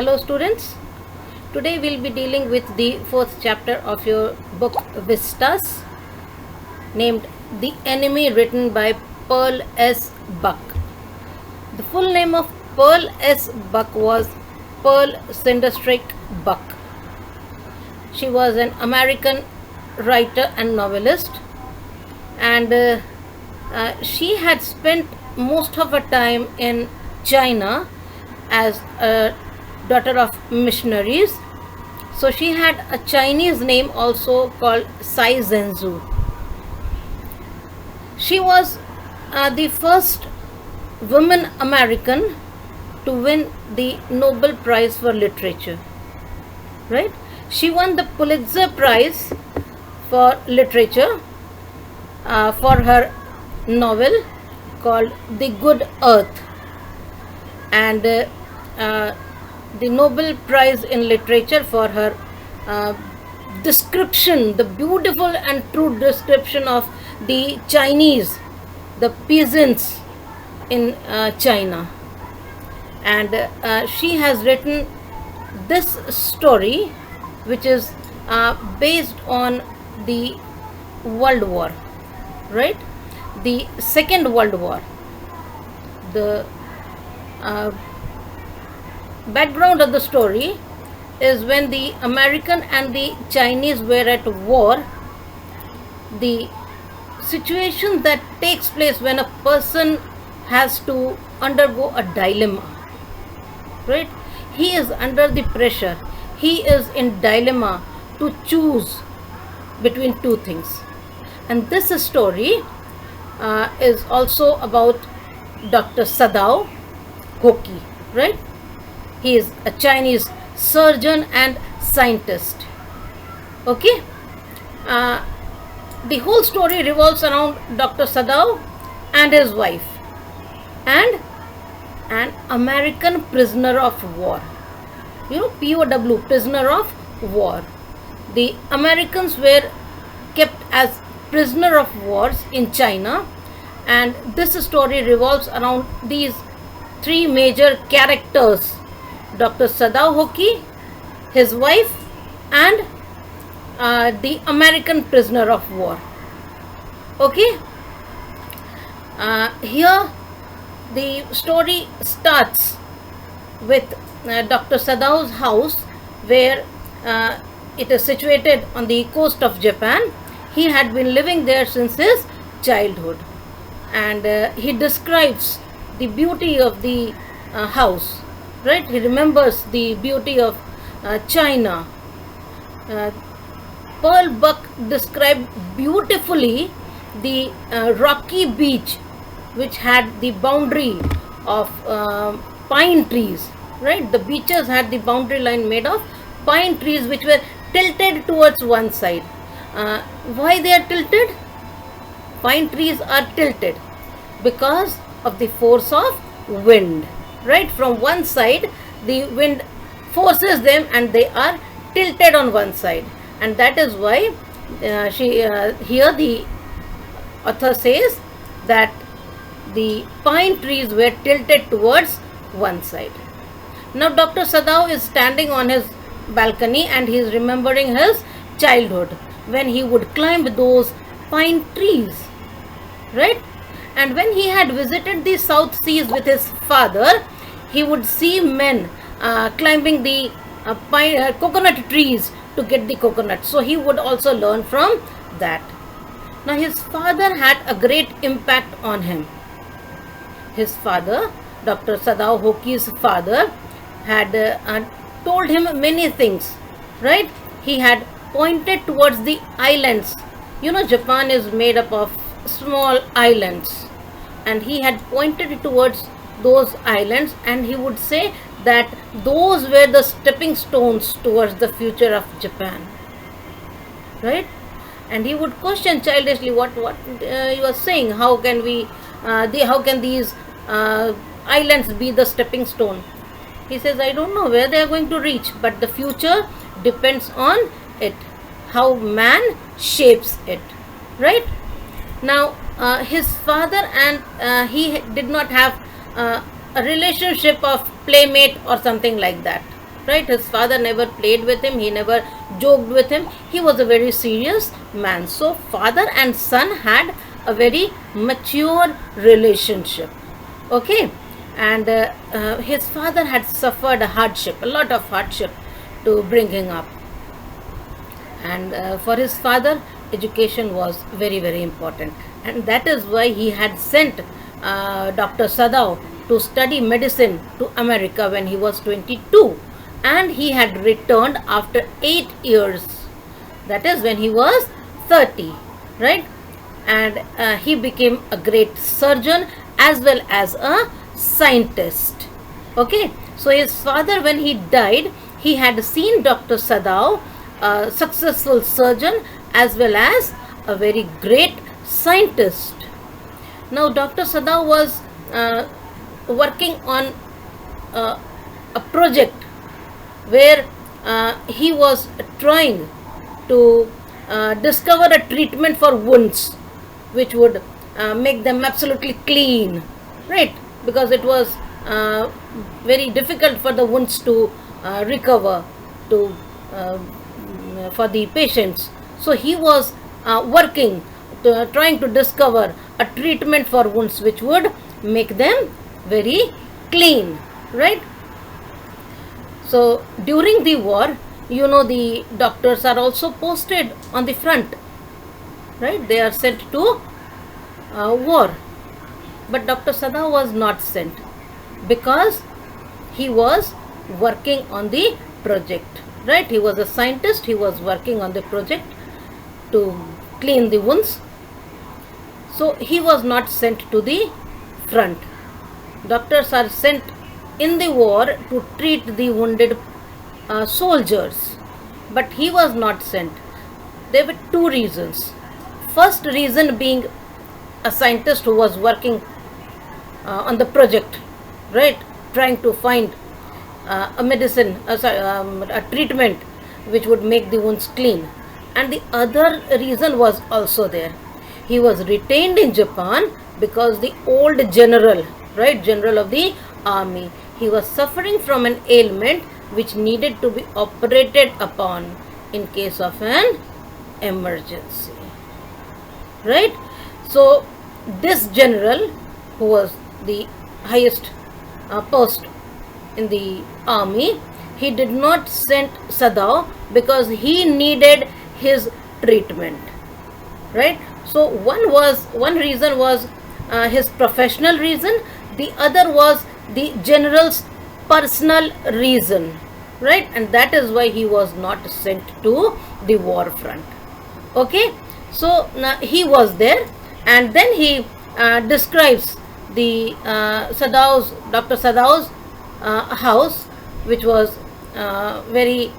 Hello students, today we'll be dealing with the fourth chapter of your book Vistas named The Enemy, written by Pearl S. Buck. The full name of Pearl S. Buck was Pearl Cinderstrake Buck. She was an American writer and novelist, and she had spent most of her time in China as a daughter of missionaries. So she had a Chinese name also called Sai Zhenzu. She was the first woman American to win the Nobel Prize for Literature. Right? She won the Pulitzer Prize for Literature for her novel called The Good Earth, and the Nobel Prize in Literature for her description, the beautiful and true description of the Chinese, the peasants in China. And she has written this story, which is based on the World War, right? The Second World War. The background of the story is when the American and the Chinese were at war. The situation that takes place when a person has to undergo a dilemma, right? He is under the pressure. He is in dilemma to choose between two things. And this story is also about Dr. Sadao Hoki, right? He is a Chinese surgeon and scientist. Okay? The whole story revolves around Dr. Sadao and his wife and an American prisoner of war. You know, POW, prisoner of war. The Americans were kept as prisoner of wars in China, and this story revolves around these three major characters: Dr. Sadao Hoki, his wife, and the American prisoner of war. Okay? Here the story starts with Dr. Sadao's house, where it is situated on the coast of Japan. He had been living there since his childhood, and he describes the beauty of the house, right? He remembers the beauty of China. Pearl Buck described beautifully the rocky beach, which had the boundary of pine trees, right? The beaches had the boundary line made of pine trees, which were tilted towards one side. Why they are tilted? Pine trees are tilted because of the force of wind, right? From one side the wind forces them and they are tilted on one side, and that is why here the author says that the pine trees were tilted towards one side. Now Dr. Sadao is standing on his balcony and he is remembering his childhood when he would climb those pine trees, right? And when he had visited the South Seas with his father, he would see men climbing the coconut trees to get the coconut. So he would also learn from that. Now his father had a great impact on him. His father, Dr. Sadao Hoki's father, had told him many things, right? He had pointed towards the islands. You know, Japan is made up of small islands, and he had pointed towards those islands, and he would say that those were the stepping stones towards the future of Japan, right? And he would question childishly, what you are saying? How can how can these islands be the stepping stone? He says, I don't know where they are going to reach, but the future depends on it, how man shapes it, right? Now his father and he did not have a relationship of playmate or something like that. right? His father never played with him, he never joked with him. He was a very serious man. So father and son had a very mature relationship. Okay, and his father had suffered a hardship, a lot of hardship, to bring him up. And for his father, education was very, very important, and that is why he had sent Dr. Sadao to study medicine to America when he was 22, and he had returned after 8 years, that is when he was 30, right? And he became a great surgeon as well as a scientist. Okay, so his father, when he died, he had seen Dr. Sadao, a successful surgeon as well as a very great scientist. Now Dr. Sadao was working on a project where he was trying to discover a treatment for wounds which would make them absolutely clean, right? Because it was very difficult for the wounds to recover to for the patients. So he was working trying to discover a treatment for wounds which would make them very clean, right? So during the war, you know, the doctors are also posted on the front, right? They are sent to war. But Dr. Sadao was not sent because he was working on the project, right? He was a scientist, he was working on the project to clean the wounds. So he was not sent to the front. Doctors are sent in the war to treat the wounded soldiers, but he was not sent. There were two reasons. First reason being a scientist who was working on the project, right, trying to find a medicine, a treatment which would make the wounds clean. And the other reason was also there. He was retained in Japan because the old general, right, general of the army, he was suffering from an ailment which needed to be operated upon in case of an emergency, right? So this general, who was the highest post in the army, he did not send Sadao because he needed his treatment, right? So one reason was his professional reason, the other was the general's personal reason, right? And that is why he was not sent to the war front. Okay, so he was there, and then he describes the Dr. Sadao's house, which was the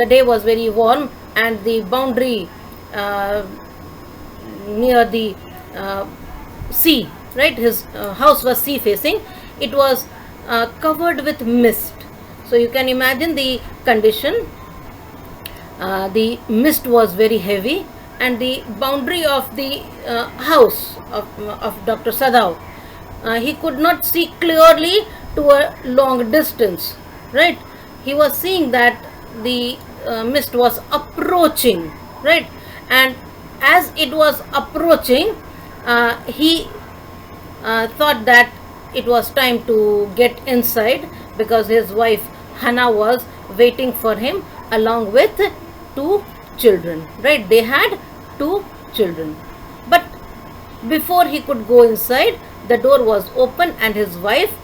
day was very warm, and the boundary near the sea, right? His house was sea facing. It was covered with mist. So you can imagine the condition. The mist was very heavy, and the boundary of the house of Dr. Sadao, he could not see clearly to a long distance, right? He was seeing that the mist was approaching, right? And as it was approaching, he thought that it was time to get inside, because his wife Hannah was waiting for him along with 2 children, right? They had 2 children. But before he could go inside, the door was open and his wife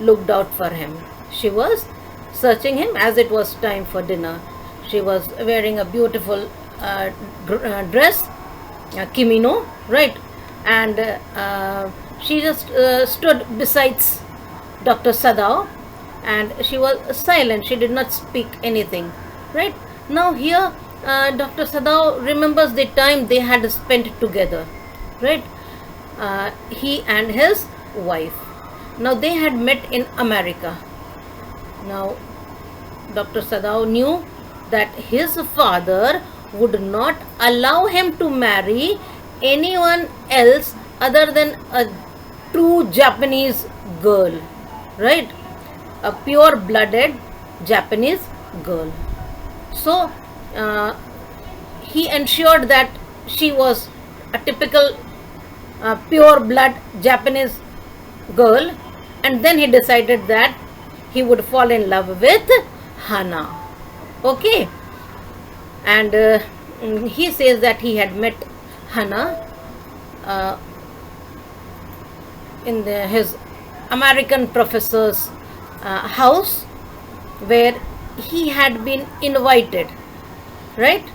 looked out for him. She was searching him as it was time for dinner. She was wearing a beautiful dress, kimono, right? And she just stood beside Dr. Sadao, and she was silent. She did not speak anything, right? Now here Dr. Sadao remembers the time they had spent together, right? He and his wife. Now they had met in America. Now Dr. Sadao knew that his father would not allow him to marry anyone else other than a true Japanese girl, right? A pure blooded Japanese girl. So he ensured that she was a typical pure blood Japanese girl, and then he decided that he would fall in love with Hana. Okay, and he says that he had met Hana uh, in his American professor's house, where he had been invited, right?